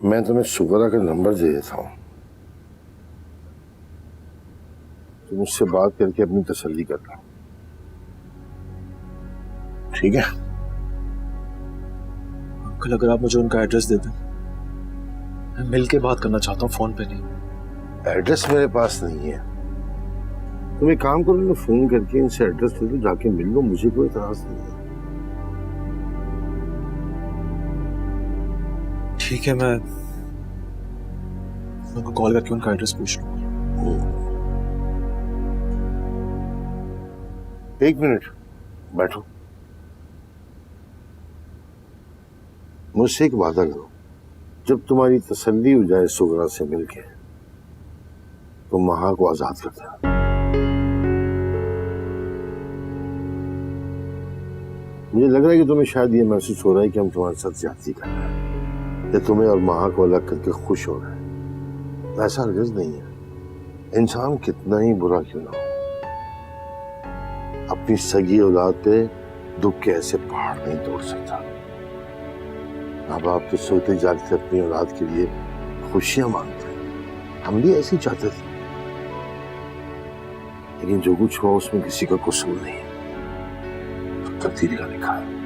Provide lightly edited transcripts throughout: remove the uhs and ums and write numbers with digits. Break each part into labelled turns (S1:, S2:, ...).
S1: मैं तुम्हें सुगरा का नंबर दे देता हूँ, तुम उससे बात करके अपनी तसल्ली करना, ठीक है?
S2: अंकल अगर आप मुझे उनका एड्रेस दे दें, मैं मिल के बात करना चाहता हूँ, फोन पे नहीं।
S1: एड्रेस मेरे पास नहीं है। तुम एक काम करो ना, फोन करके इनसे एड्रेस दे दो, जाके मिल लो, मुझे कोई इतराज नहीं है।
S2: ठीक है, मैं उनको कॉल करके उनका एड्रेस पूछ लूंगा।
S1: एक मिनट बैठो, मुझसे एक वादा करो, जब तुम्हारी तसल्ली हो जाए सुगरा से मिलके तो महा को आजाद कर देना। मुझे लग रहा है कि तुम्हें शायद ये महसूस हो रहा है कि हम तुम्हारे साथ ज्यादती कर रहे हैं या तुम्हें और महा को अलग करके खुश हो रहे हैं। ऐसा हरगिज़ नहीं है। इंसान कितना ही बुरा क्यों ना हो, अपनी सगी औलाद पे दुख के ऐसे पहाड़ नहीं तोड़ सकता। माँ बाप तो सोते जागते अपनी औलाद के लिए खुशियां मांगते हैं, हम भी ऐसे ही चाहते थे, लेकिन जो कुछ हुआ उसमें किसी का कसूर नहीं है, तकदीर का लिखा है,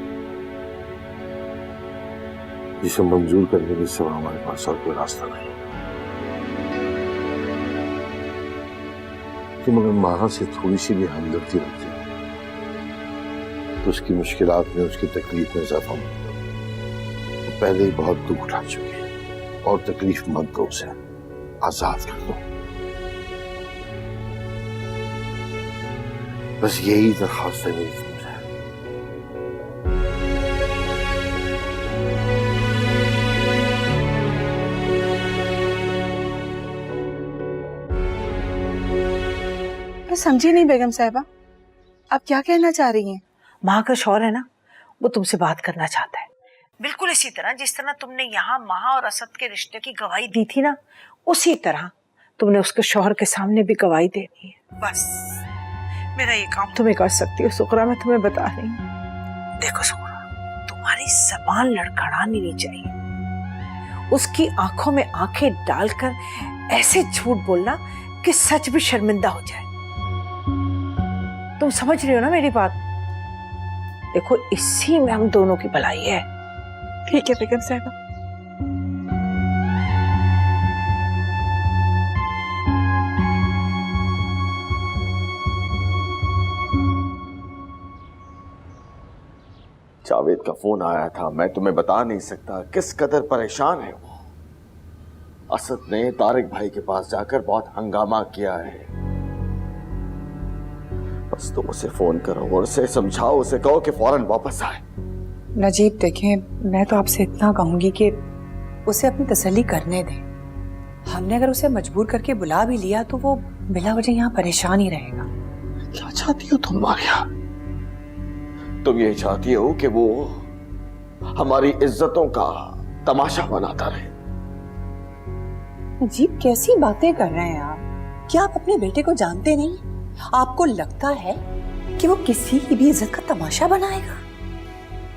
S1: जिसे मंजूर करने के सिवा हमारे पास और कोई रास्ता नहीं। तुम अगर महा से थोड़ी सी भी हमदर्दी रखते हो तो उसकी मुश्किलात में, उसकी तकलीफ में इजाफा मत करो। वो पहले ही बहुत दुख उठा चुकी है और तकलीफ मत दो उसे, आजाद कर दो। बस यही दरखास्त है मेरी तुमसे।
S3: मैं समझी नहीं बेगम साहिबा, आप क्या कहना चाह रही हैं?
S4: माँ का शौहर है ना, वो तुमसे बात करना चाहता है, बिल्कुल इसी तरह जिस तरह तुमने यहाँ महा और असद के रिश्ते की गवाही दी थी ना, उसी तरह तुमने उसके शौहर के सामने भी गवाही देनी है। बस मेरा ये काम तुम्हें कर सकती हो सुगरा, मैं तुम्हें बता रही हूँ। देखो सुगरा, तुम्हारी जबान लड़खड़ानी नहीं चाहिए, उसकी आंखों में आंखें डालकर ऐसे झूठ बोलना कि सच भी शर्मिंदा हो जाए। तुम समझ रही हो ना मेरी बात? देखो इसी में हम दोनों की भलाई है।
S3: ठीक है बेगम साहिबा।
S5: जावेद का फोन आया था, मैं तुम्हें बता नहीं सकता किस कदर परेशान है वो। असद ने तारिक भाई के पास जाकर बहुत हंगामा किया है। बस तुम उसे फोन करो और उसे समझाओ, उसे कहो कि फौरन वापस आए।
S6: नजीब देखें, मैं तो आपसे इतना कहूंगी कि उसे अपनी तसल्ली करने दें। हमने अगर उसे मजबूर करके बुला भी लिया तो वो बिला वजह यहाँ परेशान ही रहेगा।
S5: क्या चाहती हो तुम मारिया? तुम ये चाहती हो कि वो हमारी इज्जतों का तमाशा बनाता रहे?
S6: नजीब कैसी बातें कर रहे हैं आप? क्या आप अपने बेटे को जानते नहीं? आपको लगता है कि वो किसी की भी इज्जत का तमाशा बनाएगा?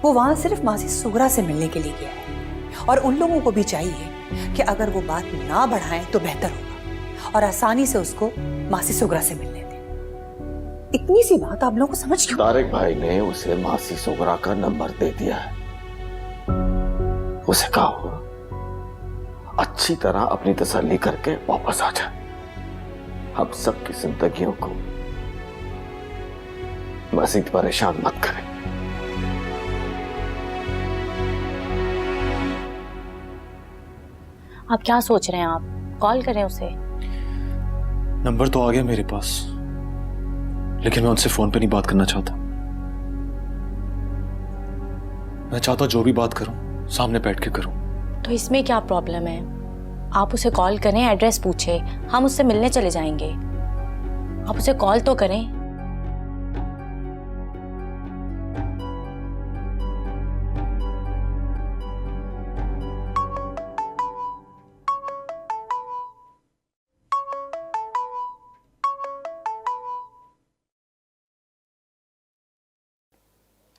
S6: वो वहां सिर्फ मासी सुगरा से मिलने के लिए गया है और उन लोगों को भी चाहिए कि अगर वो बात ना बढ़ाएं तो बेहतर होगा और आसानी से उसको मासी सुगरा से मिलने दें। इतनी सी बात आप लोगों को समझ क्यों?
S5: तारिक भाई ने उसे मासी सुगरा का नंबर दे दिया है। उसे कहो अच्छी तरह अपनी तसल्ली करके वापस आ जाए। हम सबकी जिंदगियों को मजीद परेशान मत करें।
S7: आप क्या सोच रहे हैं? आप कॉल करें उसे?
S2: नंबर तो आ गया मेरे पास, लेकिन मैं उनसे फोन पे नहीं बात करना चाहता। मैं चाहता जो भी बात करूं सामने बैठ के करूं।
S7: तो इसमें क्या प्रॉब्लम है? आप उसे कॉल करें, एड्रेस पूछे, हम उससे मिलने चले जाएंगे। आप उसे कॉल तो करें।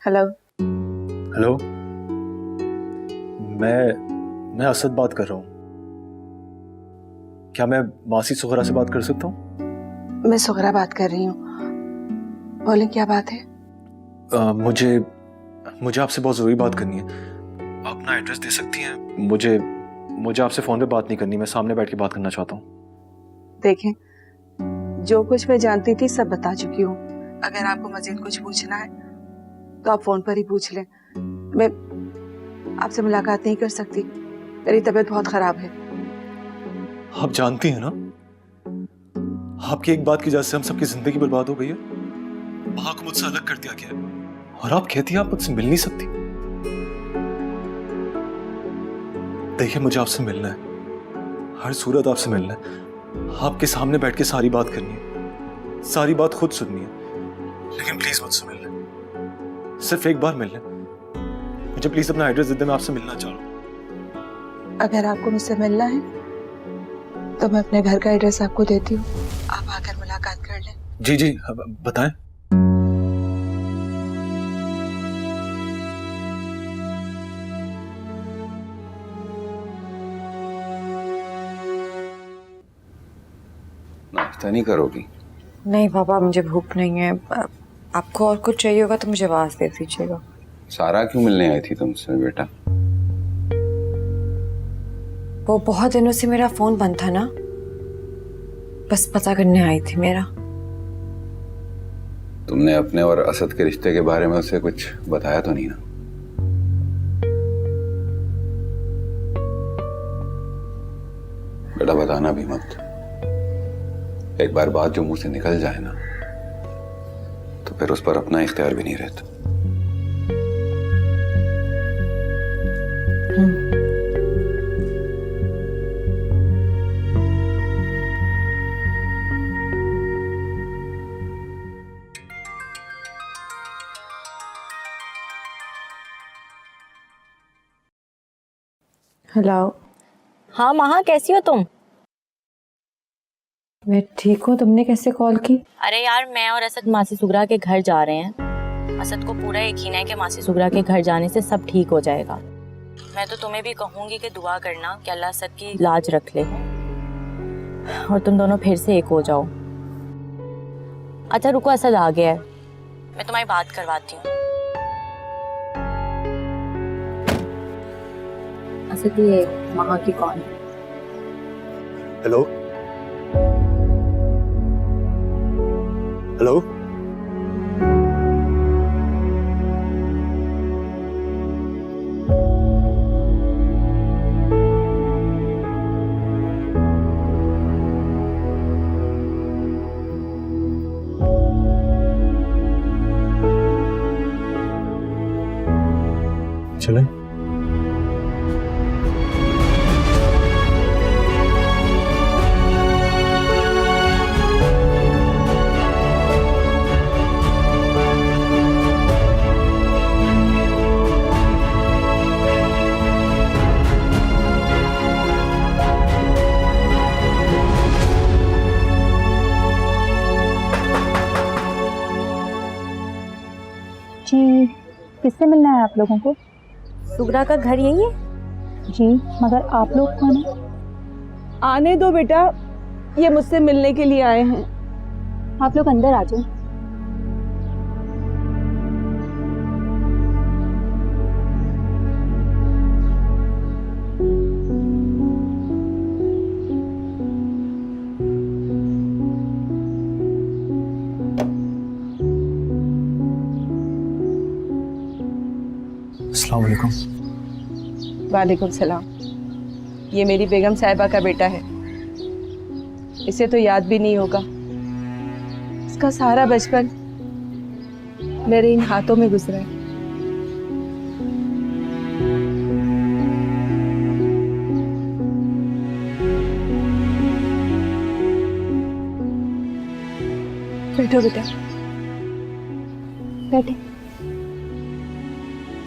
S3: हेलो।
S2: हेलो, मैं मैं असद बात कर रहा हूँ। क्या मैं मासी सुगरा से बात कर सकता हूँ?
S3: मैं सुगरा बात कर रही हूँ। बोले क्या बात है?
S2: मुझे आपसे बहुत जरूरी बात करनी है। आप अपना एड्रेस दे सकती हैं? मुझे आपसे फोन पे बात नहीं करनी, मैं सामने बैठ के बात करना चाहता हूँ।
S3: देखें, जो कुछ मैं जानती थी सब बता चुकी हूँ। अगर आपको मजीद कुछ पूछना है तो आप फोन पर ही पूछ लें। मैं आपसे मुलाकात नहीं कर सकती, मेरी तबीयत बहुत खराब है।
S2: आप जानती हैं ना, आपकी एक बात की वजह से हम सबकी जिंदगी बर्बाद हो गई है। माँ को मुझसे अलग कर दिया गया है और आप कहती हैं आप मुझसे मिल नहीं सकती। देखिए, मुझे आपसे मिलना है, हर सूरत आपसे मिलना है। आपके सामने बैठ के सारी बात करनी है, सारी बात खुद सुननी है, लेकिन प्लीज मुझसे मिल लें, सिर्फ एक बार मिल लें। मुझे प्लीज अपना एड्रेस दे दें, मैं आपसे मिलना चाह रहा हूँ।
S3: अगर आपको मुझसे मिलना है तो मैं अपने घर का एड्रेस आपको देती हूँ, आप आकर मुलाकात कर लें।
S2: जी जी, बताएं।
S8: नाश्ता नहीं करोगी?
S9: नहीं पापा, मुझे भूख नहीं है। आपको और कुछ चाहिए होगा तो मुझे आवाज दे दीजिएगा।
S8: सारा क्यों मिलने आई थी तुमसे बेटा?
S9: वो बहुत दिनों से मेरा फोन बंद था ना, बस पता करने आई थी मेरा।
S8: तुमने अपने और असद के रिश्ते के बारे में उसे कुछ बताया तो नहीं ना? बेटा बताना भी मत। एक बार बात जो मुंह से निकल जाए ना, तो फिर उस पर अपना इख्तियार भी नहीं रहता।
S9: हेलो।
S7: हाँ महा, कैसी हो तुम?
S9: मैं ठीक हूँ, तुमने कैसे कॉल की?
S7: अरे यार, मैं और असद मासी सुगरा के घर जा रहे हैं। असद को पूरा यकीन है कि मासी सुगरा के घर जाने से सब ठीक हो जाएगा। मैं तो तुम्हें भी कहूंगी कि दुआ करना कि अल्लाह असद की लाज रख ले और तुम दोनों फिर से एक हो जाओ। अच्छा रुको, असद आ गया है, मैं तुम्हारी बात करवाती हूँ। असद, ये महा की कॉल है।
S2: हेलो हेलो, चलें?
S10: जी, किससे मिलना है आप लोगों को?
S7: सुगरा का घर यही है?
S10: जी, मगर आप लोग कौन हैं?
S3: आने दो बेटा, ये मुझसे मिलने के लिए आए हैं।
S10: आप लोग अंदर आ जाओ।
S2: अस्सलाम वालेकुम।
S3: वालेकुम सलाम। ये मेरी बेगम साहिबा का बेटा है, इसे तो याद भी नहीं होगा। इसका सारा बचपन मेरे इन हाथों में गुजरा है। बैठो बेटा,
S10: बैठे।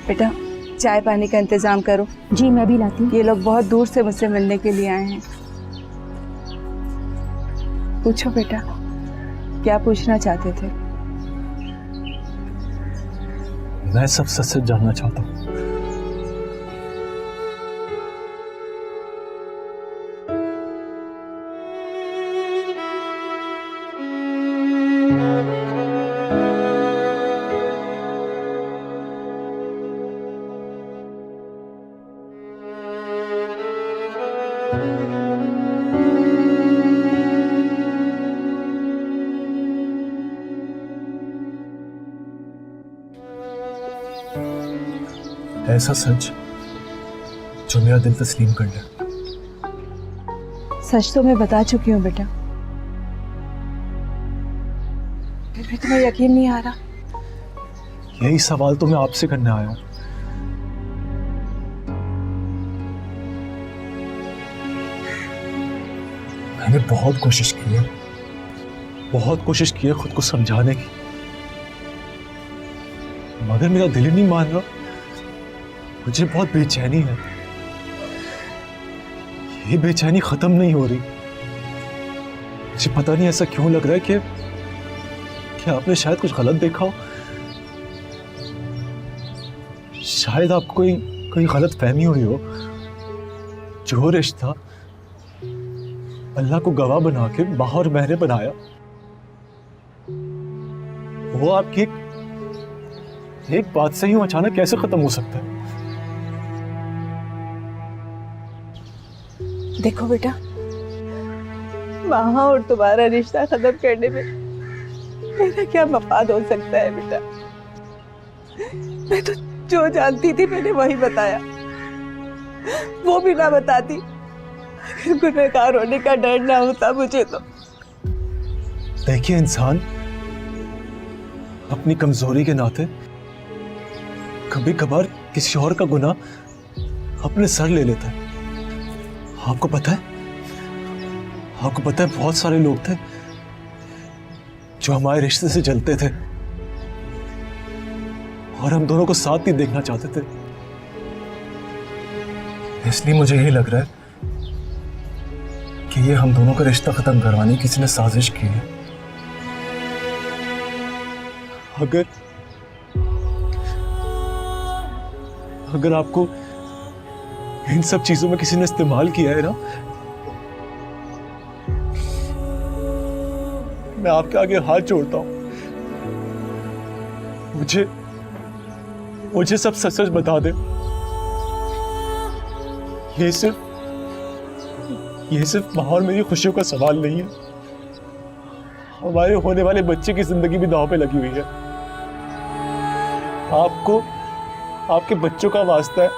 S3: बेटा चाय पानी का इंतजाम करो।
S10: जी, मैं भी लाती हूँ।
S3: ये लोग बहुत दूर से मुझसे मिलने के लिए आए हैं। पूछो बेटा, क्या पूछना चाहते थे?
S2: मैं सब सच सच जानना चाहता हूँ। ऐसा सच जो मेरा दिल तस्लीम कर ले।
S3: सच तो मैं बता चुकी हूँ बेटा, फिर भी तुम्हें यकीन नहीं आ रहा।
S2: यही सवाल तो मैं आपसे करने आया हूं। मैंने बहुत कोशिश की है, बहुत कोशिश की है खुद को समझाने की, मगर मेरा दिल ही नहीं मान रहा। मुझे बहुत बेचैनी है, ये बेचैनी खत्म नहीं हो रही। मुझे पता नहीं ऐसा क्यों लग रहा है कि आपने शायद कुछ गलत देखा हो। शायद आपको कोई गलत फहमी हुई हो। जो रिश्ता अल्लाह को गवाह बना के माँ और मैंने बनाया, वो आपकी एक बात से यूं अचानक कैसे खत्म हो सकता है?
S3: देखो बेटा, माँ और तुम्हारा रिश्ता खत्म करने में मेरा क्या मफाद हो सकता है बेटा? मैं तो जो जानती थी मैंने वही बताया, वो भी ना बताती अगर गुनहगार होने का डर ना होता मुझे तो।
S2: देखिए, इंसान अपनी कमजोरी के नाते कभी कभार किसी और का गुनाह अपने सर ले लेता है। आपको पता है बहुत सारे लोग थे जो हमारे रिश्ते से जलते थे और हम दोनों को साथ ही देखना चाहते थे। इसलिए मुझे यही लग रहा है कि ये हम दोनों का रिश्ता खत्म करवाने की किसी ने साजिश की है। अगर आपको इन सब चीजों में किसी ने इस्तेमाल किया है ना, मैं आपके आगे हाथ जोड़ता हूं। मुझे सब सच सच बता दे। ये सिर्फ माँ और मेरी खुशियों का सवाल नहीं है, हमारे होने वाले बच्चे की जिंदगी भी दांव पे लगी हुई है। आपके बच्चों का वास्ता है,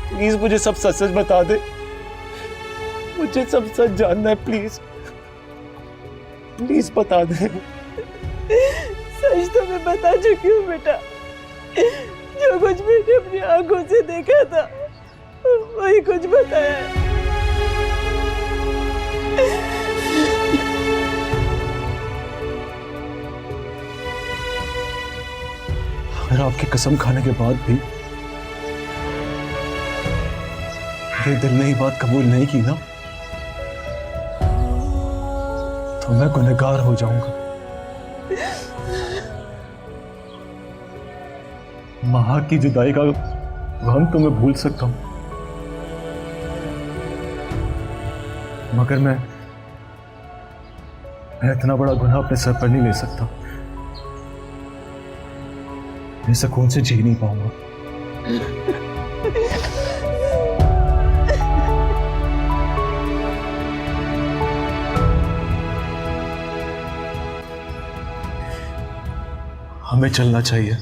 S2: प्लीज मुझे सब सच सच बता दे। मुझे सब सच जानना है, प्लीज बता दे।
S3: सच तो मैं बता चुकी हूँ बेटा, जो कुछ मैंने अपनी आंखों से देखा था वही कुछ बताया है।
S2: अगर आपकी कसम खाने के बाद भी मेरे दिल ने ये बात कबूल नहीं की ना, तो मैं गुनहगार हो जाऊंगा। माँ की जुदाई का गम तो मैं भूल सकता हूं, मगर मैं इतना बड़ा गुनाह अपने सर पर नहीं ले सकता। मैं सुकून से जी नहीं पाऊंगा। हमें चलना चाहिए।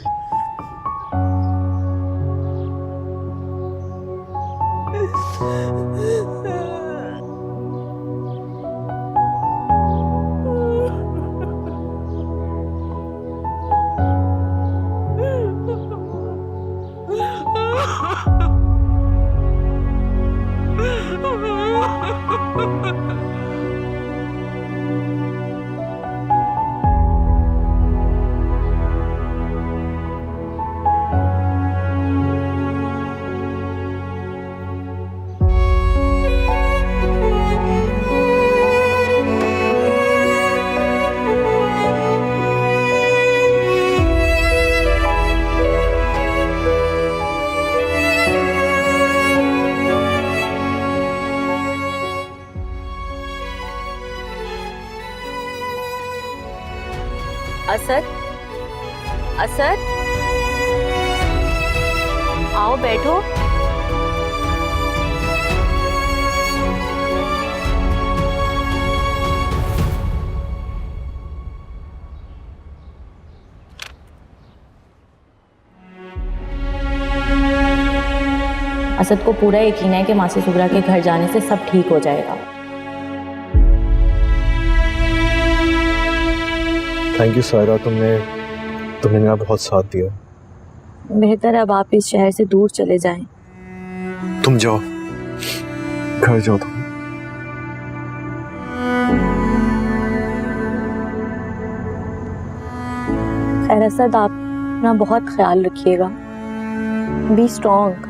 S7: असद, असद, आओ बैठो। असद को पूरा यकीन है कि मासी सुगरा के घर जाने से सब ठीक हो जाएगा।
S2: थैंक यू सायरा, तुमने मेरा बहुत साथ दिया।
S7: बेहतर है अब आप इस शहर से दूर चले जाएं।
S2: तुम जाओ, घर जाओ तुम।
S7: खैर असद, आप अपना बहुत ख्याल रखिएगा। Be strong.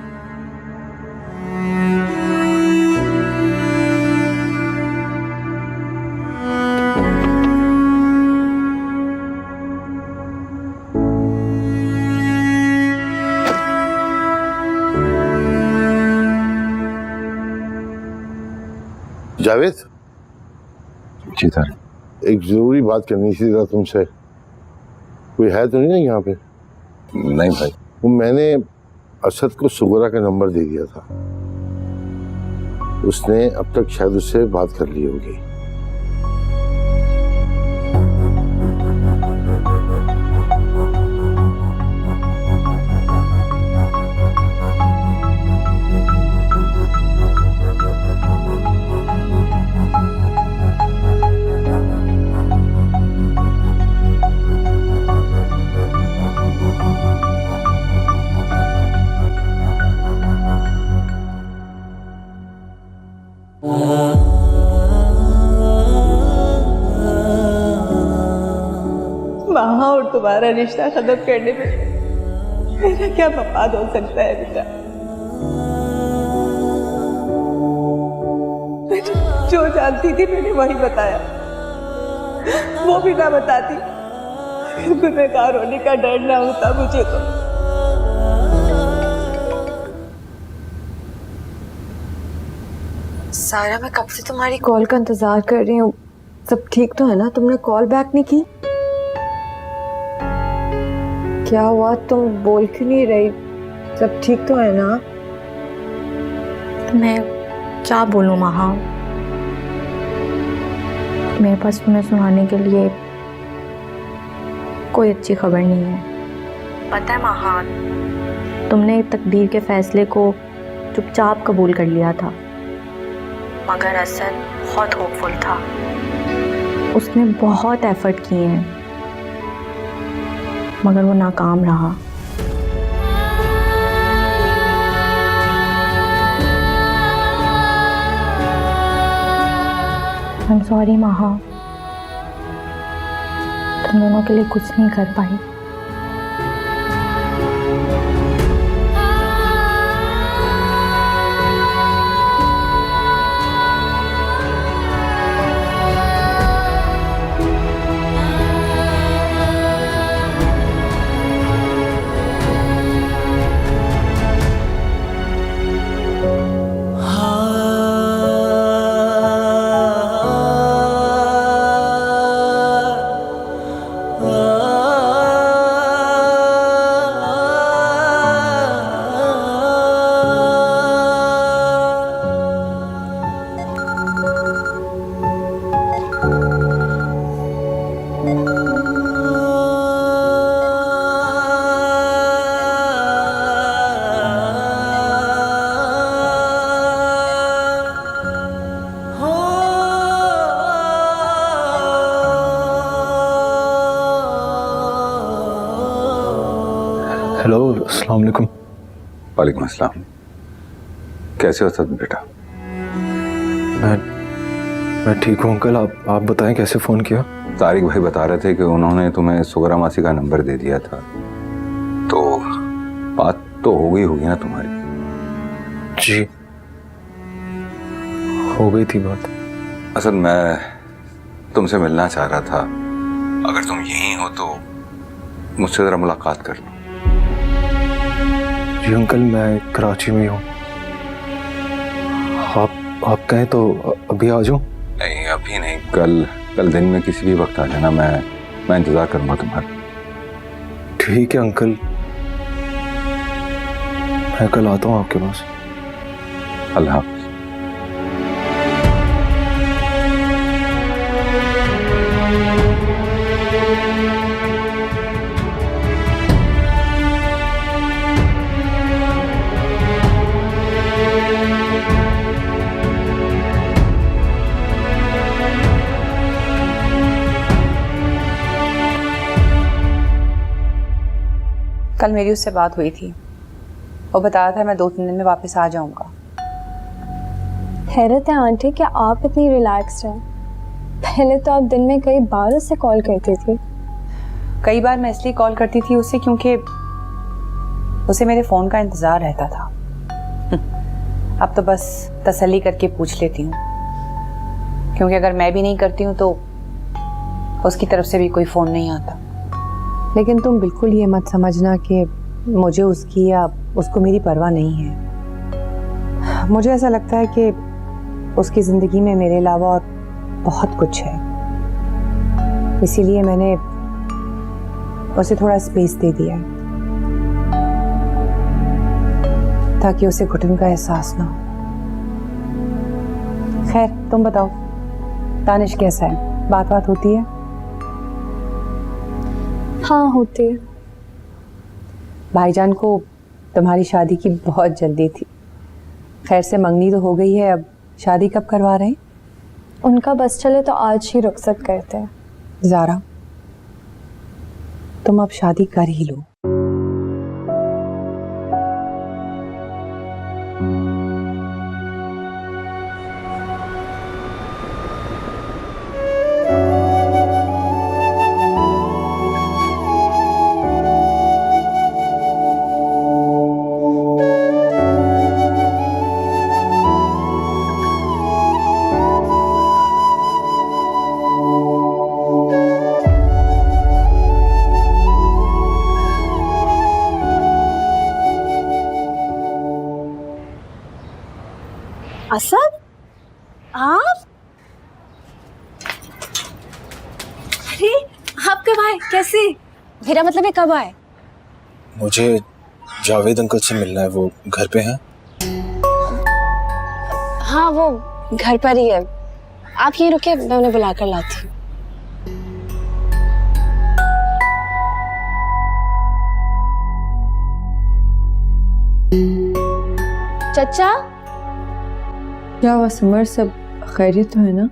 S1: जावेद,
S8: जी सर।
S1: एक जरूरी बात करनी थी जरा तुमसे। कोई है तो नहीं ना यहाँ पे?
S8: नहीं भाई।
S1: वो मैंने असद को सुगरा का नंबर दे दिया था। उसने अब तक शायद उससे बात कर ली होगी।
S6: माँ और तुम्हारा रिश्ता खत्म करने में मेरा क्या मफाद हो सकता है बेटा? मैं जो जानती थी मैंने वही बताया। वो भी ना बताती गुनहगार होने का डर ना होता मुझे तो।
S9: सायरा, मैं कब से तुम्हारी कॉल का इंतजार कर रही हूँ। सब ठीक तो है ना? तुमने कॉल बैक नहीं की? क्या हुआ, तुम बोल क्यों नहीं रही? सब ठीक तो है ना?
S7: मैं क्या बोलूँ महा, मेरे पास तुम्हें सुनाने के लिए कोई अच्छी खबर नहीं है। पता है महा, तुमने तकदीर के फैसले को चुपचाप कबूल कर लिया था, मगर असद बहुत होपफुल था। उसने बहुत एफर्ट किए हैं मगर वो नाकाम रहा। आई एम सॉरी महा, तुम दोनों के लिए कुछ नहीं कर पाई।
S2: हेलो, अस्सलाम वालेकुम।
S8: वालेकुम अस्सलाम। कैसे हो सद बेटा?
S2: मैं ठीक हूँ अंकल। आप बताएं कैसे फ़ोन किया?
S8: तारिक भाई बता रहे थे कि उन्होंने तुम्हें सुगरा मासी का नंबर दे दिया था, तो बात तो हो गई होगी ना तुम्हारी?
S2: जी, हो गई थी बात।
S8: असल मैं तुमसे मिलना चाह रहा था, अगर तुम यहीं हो तो मुझसे ज़रा मुलाकात कर लो।
S2: जी अंकल, मैं कराची में हूँ। आप कहें तो अभी आ जाऊँ?
S8: नहीं अभी नहीं, कल दिन में किसी भी वक्त आ जाना। मैं इंतज़ार करूँगा तुम्हारा।
S2: ठीक है अंकल, मैं कल आता हूँ आपके पास।
S8: अल्लाह हाफ़िज़।
S6: कल मेरी उससे बात हुई थी, वो बताया था मैं 2-3 दिन में वापस आ जाऊंगा।
S10: हैरत है आंटी कि आप इतनी रिलैक्स्ड हैं। पहले तो आप दिन में कई बार उससे कॉल करती थी।
S6: कई बार मैं इसलिए कॉल करती थी उससे क्योंकि उसे मेरे फ़ोन का इंतज़ार रहता था। अब तो बस तसल्ली करके पूछ लेती हूँ, क्योंकि अगर मैं भी नहीं करती हूँ तो उसकी तरफ से भी कोई फ़ोन नहीं आता।
S11: लेकिन तुम बिल्कुल ये मत समझना कि मुझे उसकी या उसको मेरी परवाह नहीं है। मुझे ऐसा लगता है कि उसकी ज़िंदगी में मेरे अलावा और बहुत कुछ है, इसीलिए मैंने उसे थोड़ा स्पेस दे दिया है ताकि उसे घुटन का एहसास ना हो। खैर तुम बताओ, दानिश कैसा है? बात होती है?
S10: हाँ होती है।
S11: भाईजान को तुम्हारी शादी की बहुत जल्दी थी। खैर से मंगनी तो हो गई है, अब शादी कब करवा रहे हैं?
S10: उनका बस चले तो आज ही रुखसत करते हैं।
S11: ज़ारा, तुम अब शादी कर ही लो।
S10: असद, आप? अरे आप कब आए? कैसे? मेरा मतलब है कब आए?
S2: मुझे जावेद अंकल से मिलना है, वो घर पे हैं?
S10: हाँ वो घर पर ही है। आप यहीं रुके, मैं उन्हें बुलाकर लाती हूँ। चचा,
S11: क्या हुआ समर, सब खैरियत तो है ना?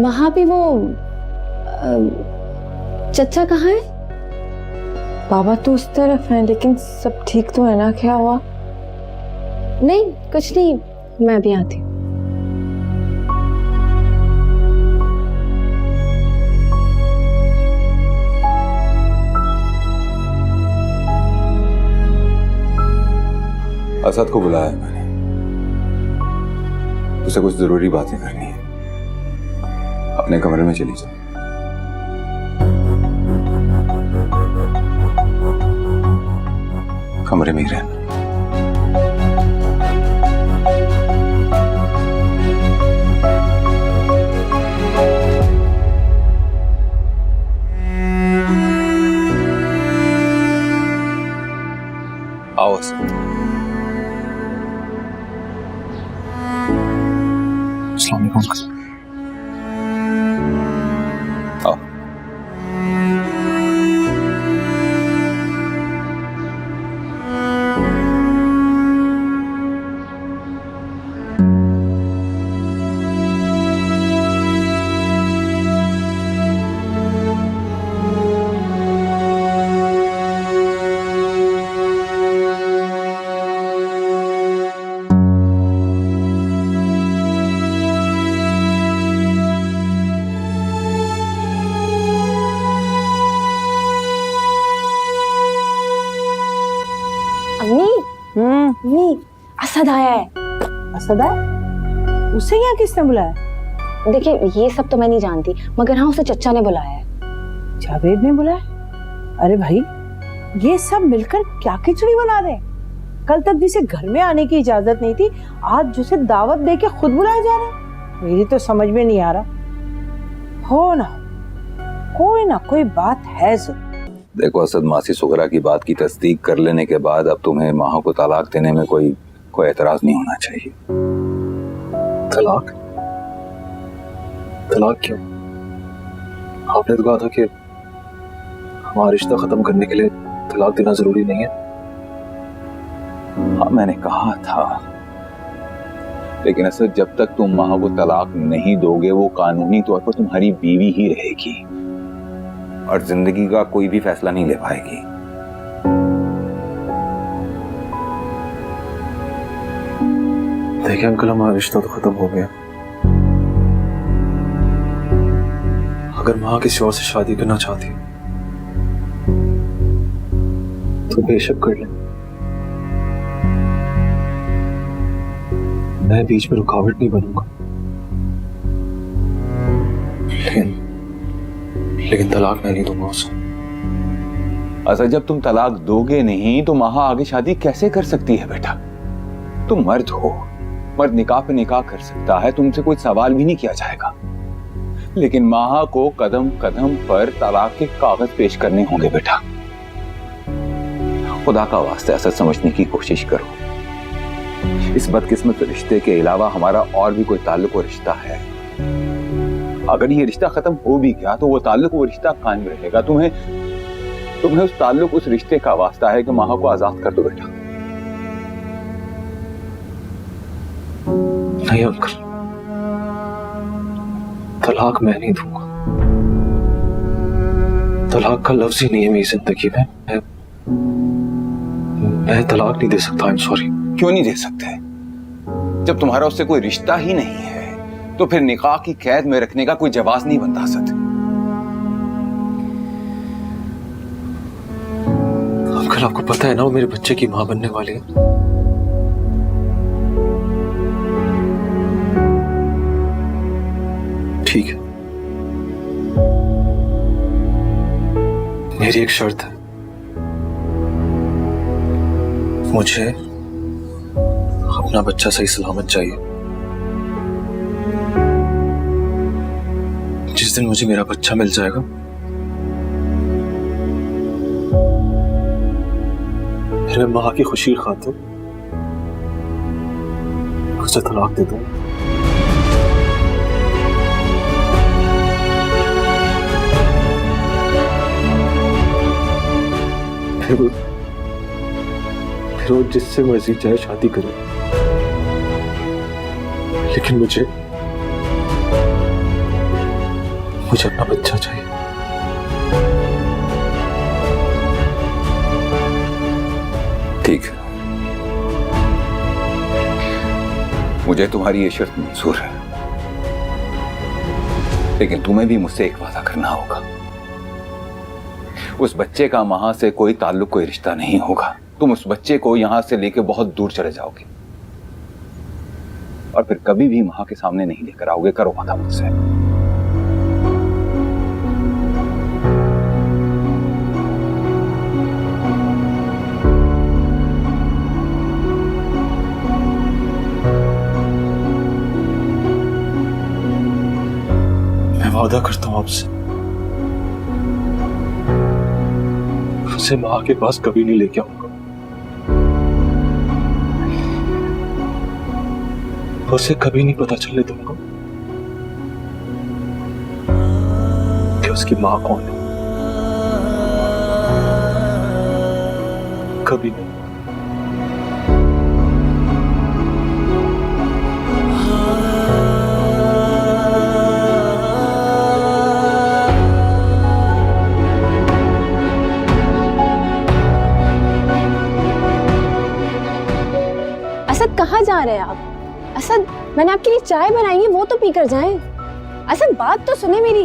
S10: वहाँ भी वो चचा कहाँ है?
S11: बाबा तो उस तरफ है, लेकिन सब ठीक तो है ना? क्या हुआ?
S10: नहीं कुछ नहीं, मैं अभी आती हूँ।
S8: असद को बुलाया है मैंने, उसे कुछ जरूरी बातें करनी है। अपने कमरे में चली जाओ। कमरे में ही रहना।
S2: आओ असद। अस्सलाम वालेकुम। आओ।
S10: अम्मी, असद आया है।
S4: असद आया? उसे यहाँ किसने बुलाया?
S10: देखिए ये सब तो मैं नहीं जानती, मगर हाँ उसे चचा ने बुलाया है।
S4: जावेद ने बुलाया? अरे भाई, ये सब मिलकर क्या खिचड़ी बना रहे? कल तक जिसे घर में आने की इजाजत नहीं थी, आज जिसे दावत दे के खुद बुलाया जा रहा है। मेरी तो समझ में नहीं आ रहा। हो ना कोई बात है जरूर।
S8: देखो असद, मासी सुगरा की बात की तस्दीक कर लेने के बाद अब तुम्हें माह को तलाक देने में कोई एतराज नहीं होना चाहिए।
S2: तलाक? तलाक क्यों? आपने तो कहा था कि हमारा रिश्ता खत्म करने के लिए तलाक देना जरूरी नहीं है।
S8: हाँ मैंने कहा था, लेकिन असद जब तक तुम माह को तलाक नहीं दोगे वो कानूनी तौर पर तुम्हारी बीवी ही रहेगी। और जिंदगी का कोई भी फैसला नहीं ले पाएगी।
S2: देखिए अंकल, हमारा रिश्ता तो खत्म हो गया। अगर माँ किसी और से शादी करना चाहती है तो बेशक कर ले, मैं बीच में रुकावट नहीं बनूंगा। लेकिन तलाक मैं नहीं दूंगा उसे।
S8: अच्छा, जब तुम तलाक दोगे नहीं तो माँ आगे शादी कैसे कर सकती है बेटा? तुम मर्द हो, मर्द निकाह पे निकाह कर सकता है, तुमसे कोई सवाल भी नहीं किया जाएगा। लेकिन माँ को कदम कदम पर तलाक के कागज पेश करने होंगे बेटा। खुदा का वास्ते असद समझने की कोशिश करो। इस बदकिस्मत रिश्ते के अलावा हमारा और भी कोई ताल्लुक और रिश्ता है। अगर ये रिश्ता खत्म हो भी गया तो वो ताल्लुक, वो रिश्ता कायम रहेगा। तुम्हें उस ताल्लुक, उस रिश्ते का वास्ता है कि माँ को आजाद कर दो बेटा।
S2: नहीं अंकल, तलाक मैं नहीं दूंगा। तलाक का लफ्ज ही नहीं है मेरी जिंदगी में। मैं तलाक नहीं दे सकता। I am sorry.
S8: क्यों नहीं दे सकते? जब तुम्हारा उससे कोई रिश्ता ही नहीं है तो फिर निकाह की कैद में रखने का कोई जवाब नहीं बनता असद।
S2: अंकल, आपको पता है ना वो मेरे बच्चे की मां बनने वाली है। ठीक है, मेरी एक शर्त है। मुझे अपना बच्चा सही सलामत चाहिए। जिस दिन मुझे मेरा बच्चा मिल जाएगा, फिर मैं मां की खुशी खातिर उसे तलाक दे दूं। फिर वो जिससे मर्जी चाहे शादी करे, लेकिन मुझे अपना बच्चा चाहिए।
S8: ठीक है, मुझे तुम्हारी ये शर्त मंजूर है, लेकिन तुम्हें भी मुझसे एक वादा करना होगा। उस बच्चे का मां से कोई ताल्लुक, कोई रिश्ता नहीं होगा। तुम उस बच्चे को यहां से लेके बहुत दूर चले जाओगे और फिर कभी भी मां के सामने नहीं लेकर आओगे। करो वादा मुझसे।
S2: मैं वादा करता हूं आपसे, उसे मां के पास कभी नहीं लेके आऊंगा। उसे कभी नहीं पता चलने दूंगा कि उसकी मां कौन है। कभी नहीं।
S10: असद, कहाँ जा रहे हैं आप? असद, मैंने आपके लिए चाय बनाई है, वो तो पीकर जाएं। असद, बात तो सुने मेरी।